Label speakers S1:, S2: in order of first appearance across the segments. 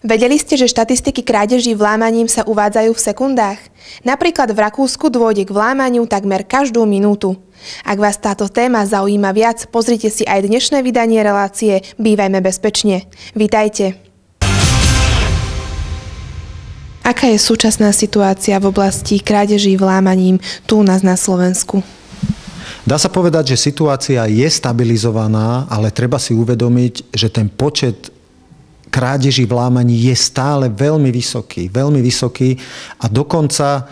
S1: Vedeli ste, že štatistiky krádeží vlámaním sa uvádzajú v sekundách? Napríklad v Rakúsku dôjde k vlámaniu takmer každú minútu. Ak vás táto téma zaujíma viac, pozrite si aj dnešné vydanie relácie Bývajme bezpečne. Vitajte. Aká je súčasná situácia v oblasti krádeží vlámaním tu u nás na Slovensku?
S2: Dá sa povedať, že situácia je stabilizovaná, ale treba si uvedomiť, že ten počet krádeží vlámaní je stále veľmi vysoký a dokonca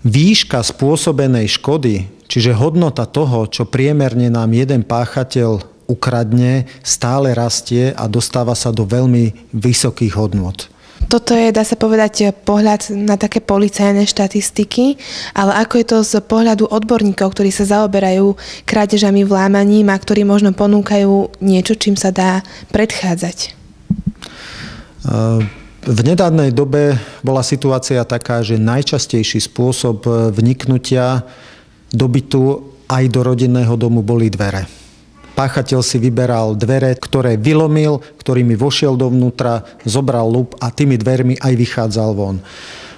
S2: výška spôsobenej škody, čiže hodnota toho, čo priemerne nám jeden páchateľ ukradne, stále rastie a dostáva sa do veľmi vysokých hodnot.
S1: Toto je, dá sa povedať, pohľad na také policajné štatistiky, ale ako je to z pohľadu odborníkov, ktorí sa zaoberajú krádežami vlámaním a ktorí možno ponúkajú niečo, čím sa dá predchádzať?
S2: V nedávnej dobe bola situácia taká, že najčastejší spôsob vniknutia do bytu aj do rodinného domu boli dvere. Páchateľ si vyberal dvere, ktoré vylomil, ktorými vošiel dovnútra, zobral lúp a tými dvermi aj vychádzal von.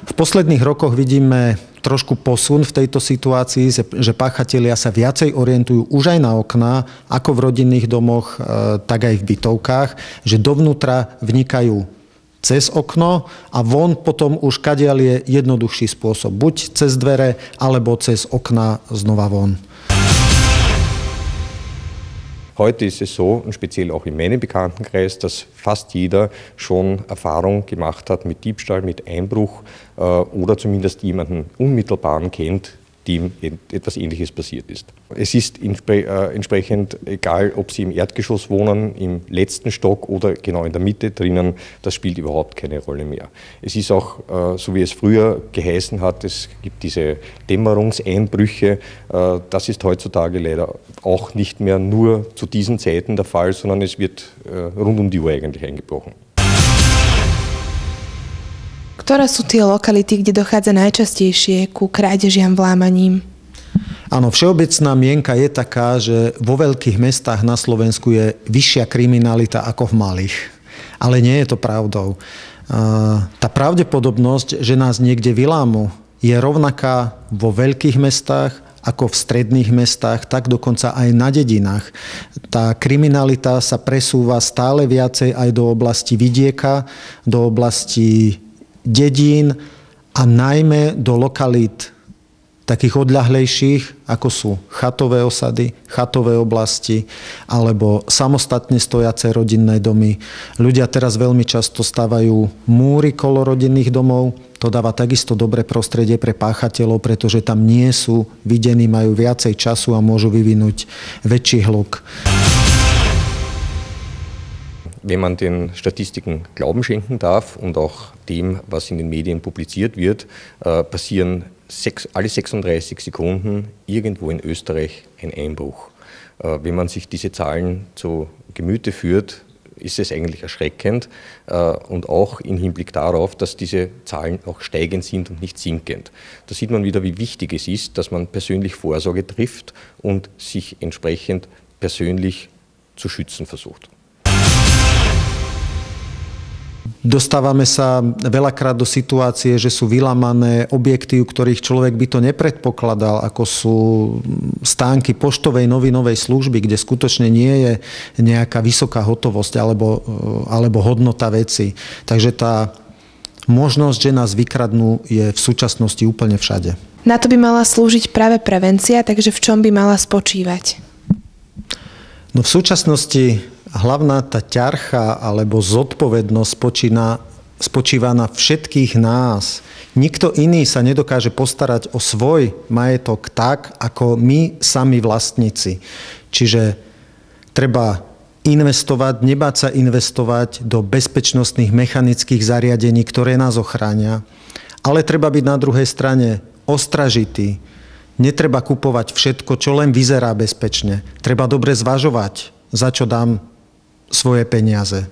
S2: V posledných rokoch vidíme trošku posun v tejto situácii, že páchatelia sa viacej orientujú už aj na okná, ako v rodinných domoch, tak aj v bytovkách, že dovnútra vnikajú cez okno a von potom už kadiaľ je jednoduchší spôsob. Buď cez dvere, alebo cez okna znova von.
S3: Heute ist es so, und speziell auch in meinem Bekanntenkreis, dass fast jeder schon Erfahrung gemacht hat mit Diebstahl, mit Einbruch oder zumindest jemanden Unmittelbaren kennt, dem etwas Ähnliches passiert ist. Es ist entsprechend egal, ob Sie im Erdgeschoss wohnen, im letzten Stock oder genau in der Mitte drinnen, das spielt überhaupt keine Rolle mehr. Es ist auch, so wie es früher geheißen hat, es gibt diese Dämmerungseinbrüche, das ist heutzutage leider auch nicht mehr nur zu diesen Zeiten der Fall, sondern es wird rund um die Uhr eigentlich eingebrochen.
S1: Ktoré sú tie lokality, kde dochádza najčastejšie ku krádežiam vlámaním?
S2: Áno, všeobecná mienka je taká, že vo veľkých mestách na Slovensku je vyššia kriminalita ako v malých. Ale nie je to pravdou. Tá pravdepodobnosť, že nás niekde vylámu, je rovnaká vo veľkých mestách ako v stredných mestách, tak dokonca aj na dedinách. Tá kriminalita sa presúva stále viacej aj do oblasti vidieka, do oblasti dedín a najmä do lokalít takých odľahlejších, ako sú chatové osady, chatové oblasti alebo samostatne stojace rodinné domy. Ľudia teraz veľmi často stavajú múry kolo rodinných domov. To dáva takisto dobré prostredie pre páchateľov, pretože tam nie sú videní, majú viacej času a môžu vyvinúť väčší hluk.
S3: Wenn man den Statistiken Glauben schenken darf und auch dem, was in den Medien publiziert wird, passieren alle 36 Sekunden irgendwo in Österreich ein Einbruch. Wenn man sich diese Zahlen zu Gemüte führt, ist es eigentlich erschreckend und auch im Hinblick darauf, dass diese Zahlen auch steigend sind und nicht sinkend. Da sieht man wieder, wie wichtig es ist, dass man persönlich Vorsorge trifft und sich entsprechend persönlich zu schützen versucht.
S2: Dostávame sa veľakrát do situácie, že sú vylamané objekty, u ktorých človek by to nepredpokladal, ako sú stánky poštovej novinovej služby, kde skutočne nie je nejaká vysoká hotovosť alebo hodnota veci. Takže tá možnosť, že nás vykradnú, je v súčasnosti úplne všade.
S1: Na to by mala slúžiť práve prevencia, takže v čom by mala spočívať?
S2: No v súčasnosti hlavná tá ťarcha alebo zodpovednosť spočíva na všetkých nás. Nikto iný sa nedokáže postarať o svoj majetok tak, ako my sami vlastníci. Čiže treba investovať, nebáť sa investovať do bezpečnostných mechanických zariadení, ktoré nás ochránia. Ale treba byť na druhej strane ostražitý. Netreba kupovať všetko, čo len vyzerá bezpečne. Treba dobre zvažovať, za čo dám svoje peniaze.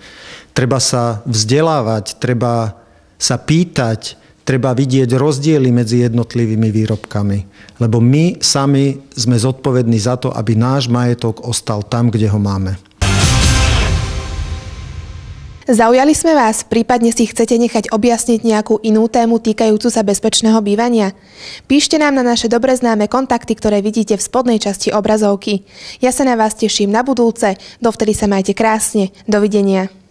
S2: Treba sa vzdelávať, treba sa pýtať, treba vidieť rozdiely medzi jednotlivými výrobkami. Lebo my sami sme zodpovední za to, aby náš majetok ostal tam, kde ho máme.
S1: Zaujali sme vás, prípadne si chcete nechať objasniť nejakú inú tému týkajúcu sa bezpečného bývania? Píšte nám na naše dobre známe kontakty, ktoré vidíte v spodnej časti obrazovky. Ja sa na vás teším na budúce, dovtedy sa majte krásne. Dovidenia.